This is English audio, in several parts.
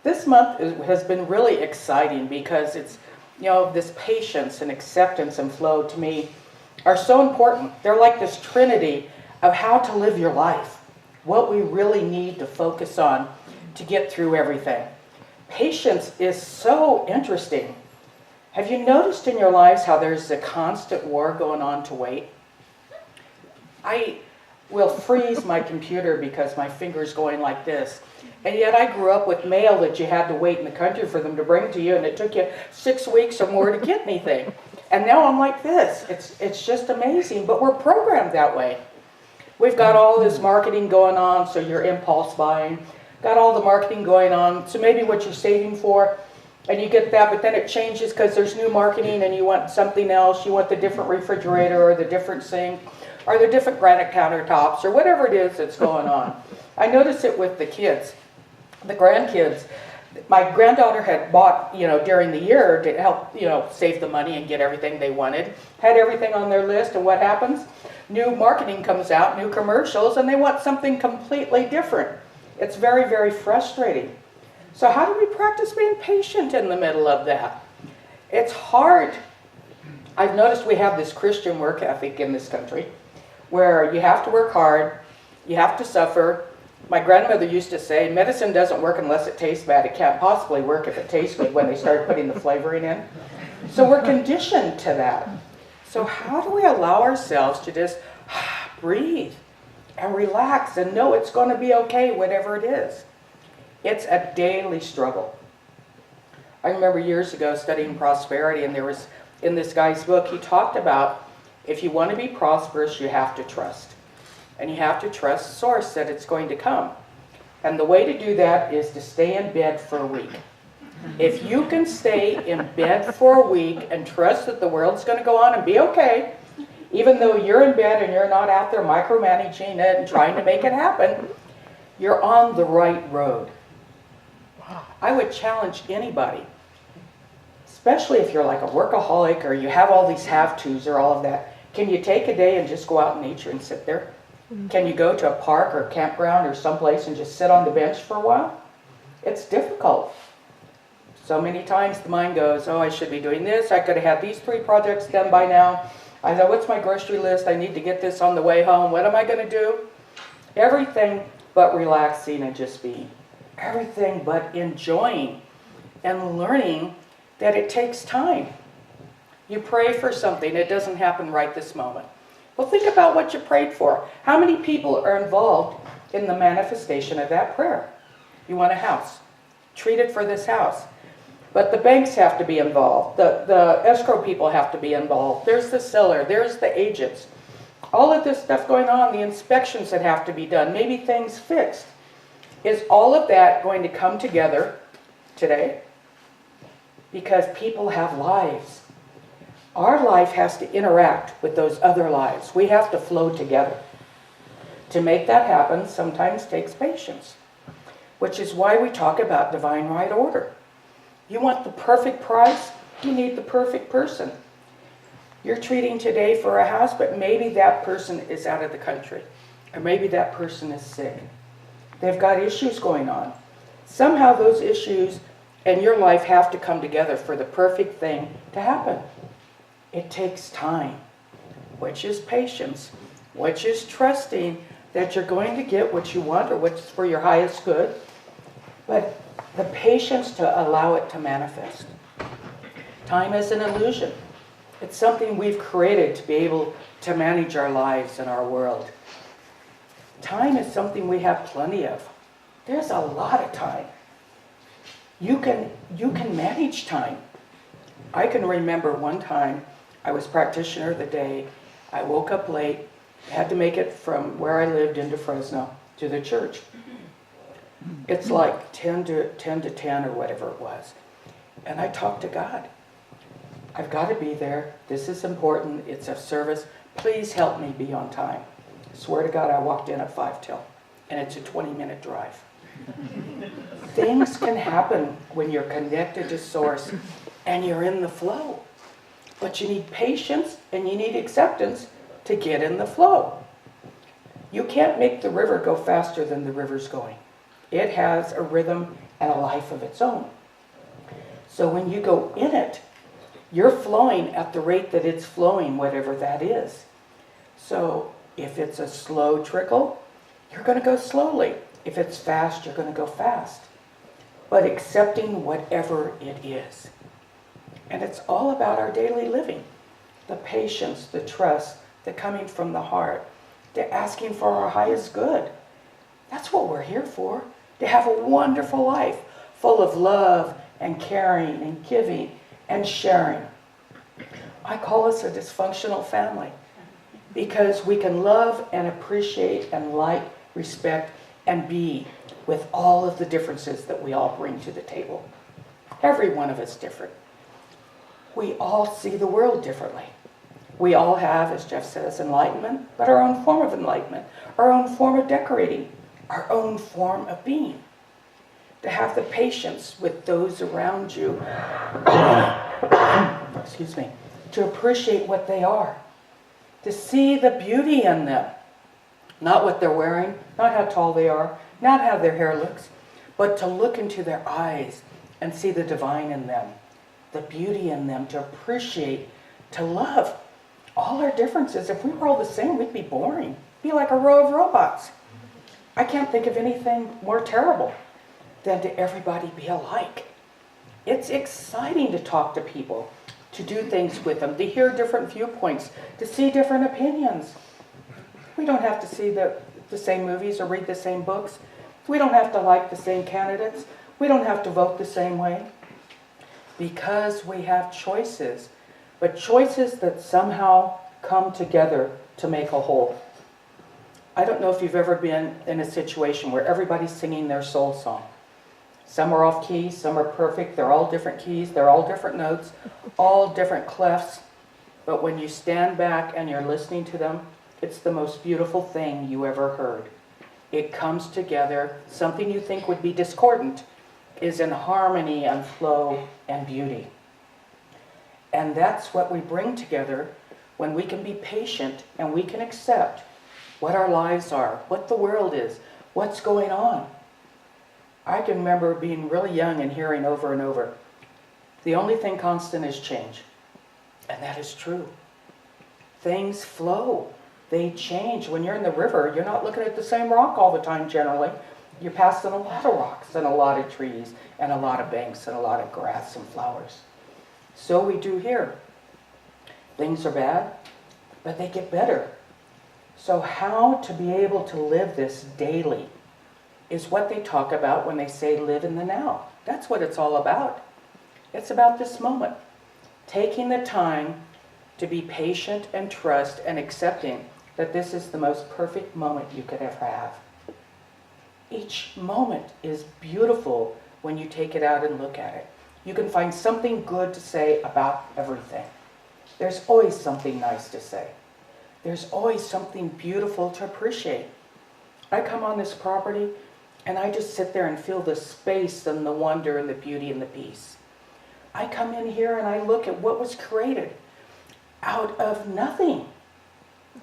This month has been really exciting because it's, this patience and acceptance and flow to me are so important. They're like this trinity of how to live your life, what we really need to focus on to get through everything. Patience is so interesting. Have you noticed in your lives how there's a constant war going on to wait? I will freeze my computer because my finger's going like this. And yet I grew up with mail that you had to wait in the country for them to bring to you, and it took you 6 weeks or more to get anything. And now I'm like this. It's just amazing, but we're programmed that way. We've got all this marketing going on, so you're impulse buying. Got all the marketing going on, so maybe what you're saving for, and you get that, but then it changes because there's new marketing and you want something else. You want the different refrigerator or the different sink or the different granite countertops or whatever it is that's going on. I notice it with the kids, the grandkids. My granddaughter had bought, during the year to help, save the money and get everything they wanted, had everything on their list, and what happens? New marketing comes out, new commercials, and they want something completely different. It's very, very frustrating. So how do we practice being patient in the middle of that? It's hard. I've noticed we have this Christian work ethic in this country where you have to work hard, you have to suffer. My grandmother used to say, medicine doesn't work unless it tastes bad. It can't possibly work if it tastes good when they start putting the flavoring in. So we're conditioned to that. So how do we allow ourselves to just breathe and relax and know it's going to be okay, whatever it is? It's a daily struggle. I remember years ago studying prosperity, and there was, in this guy's book, he talked about if you want to be prosperous, you have to trust. And you have to trust source that it's going to come. And the way to do that is to stay in bed for a week. If you can stay in bed for a week and trust that the world's going to go on and be okay, even though you're in bed and you're not out there micromanaging it and trying to make it happen, you're on the right road. I would challenge anybody, especially if you're like a workaholic or you have all these have-tos or all of that. Can you take a day and just go out in nature and sit there? Can you go to a park or a campground or someplace and just sit on the bench for a while? It's difficult. So many times the mind goes, oh, I should be doing this. I could have had these 3 projects done by now. I thought, what's my grocery list? I need to get this on the way home. What am I going to do? Everything but relaxing and just being. Everything but enjoying and learning that it takes time. You pray for something, it doesn't happen right this moment. Well, think about what you prayed for. How many people are involved in the manifestation of that prayer? You want a house. Treat it for this house. But the banks have to be involved. The escrow people have to be involved. There's the seller. There's the agents. All of this stuff going on, the inspections that have to be done, maybe things fixed. Is all of that going to come together today? Because people have lives. Our life has to interact with those other lives. We have to flow together. To make that happen sometimes takes patience, which is why we talk about divine right order. You want the perfect price, you need the perfect person. You're treating today for a house, but maybe that person is out of the country, or maybe that person is sick. They've got issues going on. Somehow those issues and your life have to come together for the perfect thing to happen. It takes time, which is patience, which is trusting that you're going to get what you want or what's for your highest good, but the patience to allow it to manifest. Time is an illusion. It's something we've created to be able to manage our lives and our world. Time is something we have plenty of. There's a lot of time. You can manage time. I can remember one time I was practitioner of the day. I woke up late, had to make it from where I lived into Fresno to the church. It's like 10 to 10 or whatever it was. And I talked to God. I've got to be there. This is important. It's a service. Please help me be on time. I swear to God, I walked in at 5 till, and it's a 20-minute drive. Things can happen when you're connected to Source and you're in the flow. But you need patience and you need acceptance to get in the flow. You can't make the river go faster than the river's going. It has a rhythm and a life of its own. So when you go in it, you're flowing at the rate that it's flowing, whatever that is. So if it's a slow trickle, you're going to go slowly. If it's fast, you're going to go fast. But accepting whatever it is. And it's all about our daily living. The patience, the trust, the coming from the heart, the asking for our highest good. That's what we're here for. To have a wonderful life full of love and caring and giving and sharing. I call us a dysfunctional family because we can love and appreciate and like, respect, and be with all of the differences that we all bring to the table. Every one of us different. We all see the world differently. We all have, as Jeff says, enlightenment, but our own form of enlightenment, our own form of decorating, our own form of being. To have the patience with those around you, excuse me, to appreciate what they are, to see the beauty in them, not what they're wearing, not how tall they are, not how their hair looks, but to look into their eyes and see the divine in them, the beauty in them, to appreciate, to love all our differences. If we were all the same, we'd be boring. Be like a row of robots. I can't think of anything more terrible than to everybody be alike. It's exciting to talk to people, to do things with them, to hear different viewpoints, to see different opinions. We don't have to see the same movies or read the same books. We don't have to like the same candidates. We don't have to vote the same way. Because we have choices, but choices that somehow come together to make a whole. I don't know if you've ever been in a situation where everybody's singing their soul song. Some are off key, some are perfect, they're all different keys, they're all different notes, all different clefs. But when you stand back and you're listening to them, it's the most beautiful thing you ever heard. It comes together. Something you think would be discordant is in harmony and flow and beauty. And that's what we bring together when we can be patient and we can accept what our lives are, what the world is, what's going on. I can remember being really young and hearing over and over, the only thing constant is change. And that is true. Things flow. They change. When you're in the river, you're not looking at the same rock all the time generally. You're passing a lot of rocks and a lot of trees and a lot of banks and a lot of grass and flowers. So we do here. Things are bad, but they get better. So how to be able to live this daily is what they talk about when they say live in the now. That's what it's all about. It's about this moment. Taking the time to be patient and trust and accepting that this is the most perfect moment you could ever have. Each moment is beautiful when you take it out and look at it. You can find something good to say about everything. There's always something nice to say. There's always something beautiful to appreciate. I come on this property and I just sit there and feel the space and the wonder and the beauty and the peace. I come in here and I look at what was created out of nothing.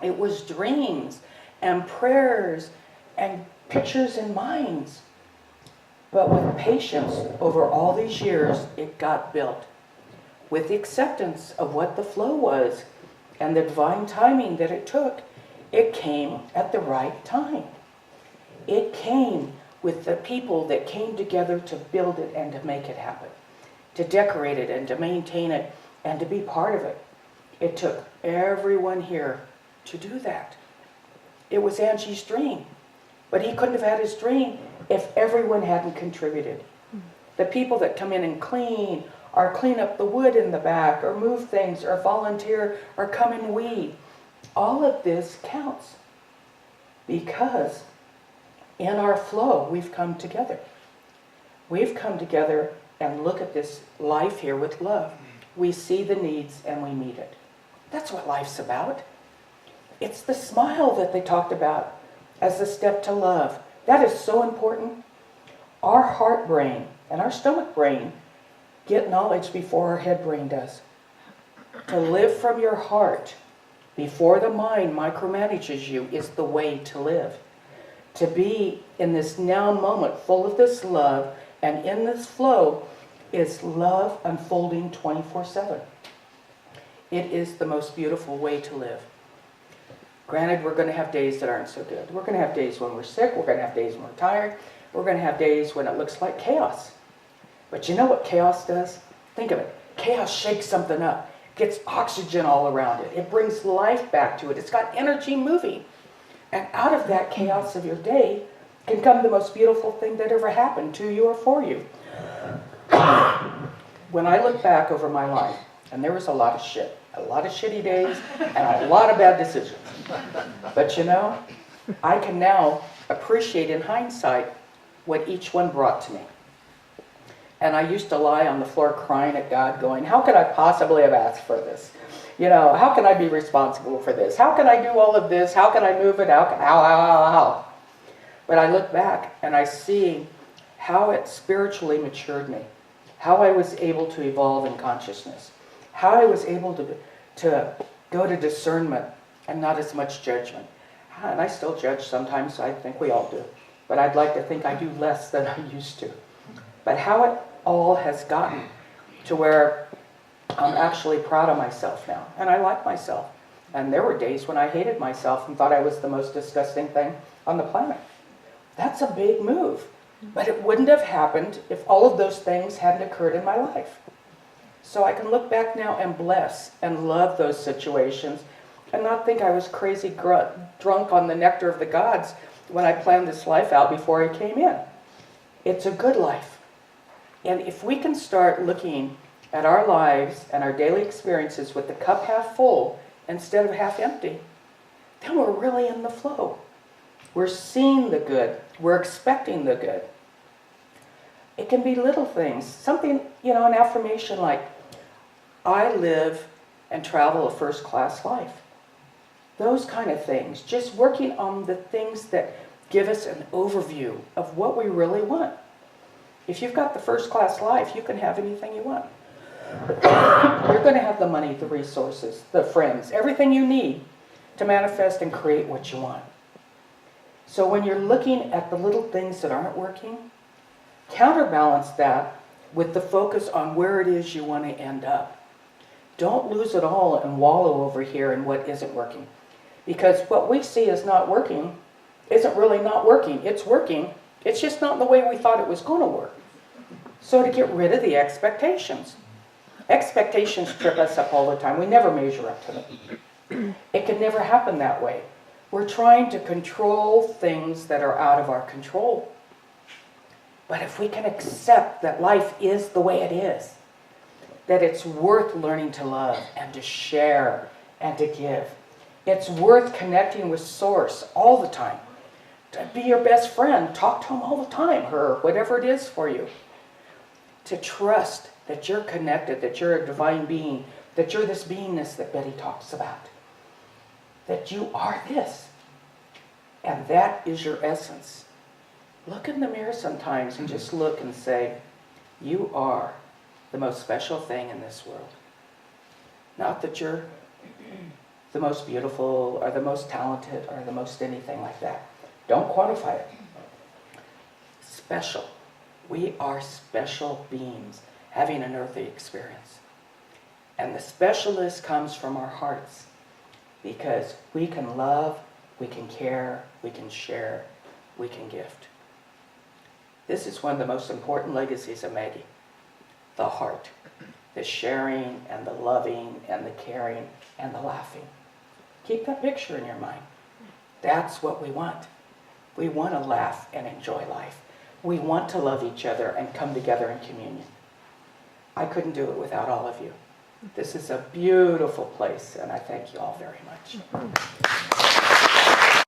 It was dreams and prayers and pictures and minds. But with patience, over all these years, it got built. With the acceptance of what the flow was and the divine timing that it took, it came at the right time. It came with the people that came together to build it and to make it happen, to decorate it and to maintain it and to be part of it. It took everyone here to do that. It was Angie's dream, but he couldn't have had his dream if everyone hadn't contributed. The people that come in and clean, or clean up the wood in the back, or move things, or volunteer, or come and weed, all of this counts because in our flow we've come together. We've come together and look at this life here with love. We see the needs and we meet it. That's what life's about. It's the smile that they talked about as the step to love. That is so important. Our heart brain and our stomach brain get knowledge before our head brain does. To live from your heart before the mind micromanages you is the way to live. to be in this now moment full of this love, and in this flow is love unfolding 24/7. It is the most beautiful way to live. Granted, we're going to have days that aren't so good. We're going to have days when we're sick. We're going to have days when we're tired. We're going to have days when it looks like chaos. But you know what chaos does? Think of it. Chaos shakes something up, gets oxygen all around it. It brings life back to it. It's got energy moving. And out of that chaos of your day can come the most beautiful thing that ever happened to you or for you. When I look back over my life, and there was a lot of shit, a lot of shitty days, and a lot of bad decisions. But you know, I can now appreciate in hindsight what each one brought to me. And I used to lie on the floor crying at God going, how could I possibly have asked for this? You know, how can I be responsible for this? How can I do all of this? How can I move it? How? But I look back and I see how it spiritually matured me, how I was able to evolve in consciousness, how I was able to go to discernment and not as much judgment. And I still judge sometimes, I think we all do. But I'd like to think I do less than I used to. But how it all has gotten to where I'm actually proud of myself now. And I like myself. And there were days when I hated myself and thought I was the most disgusting thing on the planet. That's a big move. But it wouldn't have happened if all of those things hadn't occurred in my life. So I can look back now and bless and love those situations and not think I was crazy drunk on the nectar of the gods when I planned this life out before I came in. It's a good life. And if we can start looking at our lives and our daily experiences with the cup half full instead of half empty, then we're really in the flow. We're seeing the good. We're expecting the good. It can be little things. Something, you know, an affirmation like, I live and travel a first-class life. Those kind of things. Just working on the things that give us an overview of what we really want. If you've got the first-class life, you can have anything you want. You're going to have the money, the resources, the friends, everything you need to manifest and create what you want. So when you're looking at the little things that aren't working, counterbalance that with the focus on where it is you want to end up. Don't lose it all and wallow over here in what isn't working. Because what we see as not working isn't really not working. It's working. It's just not in the way we thought it was going to work. So to get rid of the expectations. Expectations trip us up all the time. We never measure up to them. It can never happen that way. We're trying to control things that are out of our control. But if we can accept that life is the way it is, that it's worth learning to love and to share and to give. It's worth connecting with Source all the time. To be your best friend, talk to him all the time, her, whatever it is for you. To trust that you're connected, that you're a divine being, that you're this beingness that Betty talks about. That you are this. And that is your essence. Look in the mirror sometimes and just look and say, you are the most special thing in this world. Not that you're the most beautiful or the most talented or the most anything like that. Don't quantify it. Special. We are special beings having an earthly experience. And the specialness comes from our hearts because we can love, we can care, we can share, we can gift. This is one of the most important legacies of Maggie. The heart. The sharing and the loving and the caring and the laughing. Keep that picture in your mind. That's what we want. We want to laugh and enjoy life. We want to love each other and come together in communion. I couldn't do it without all of you. This is a beautiful place, and I thank you all very much.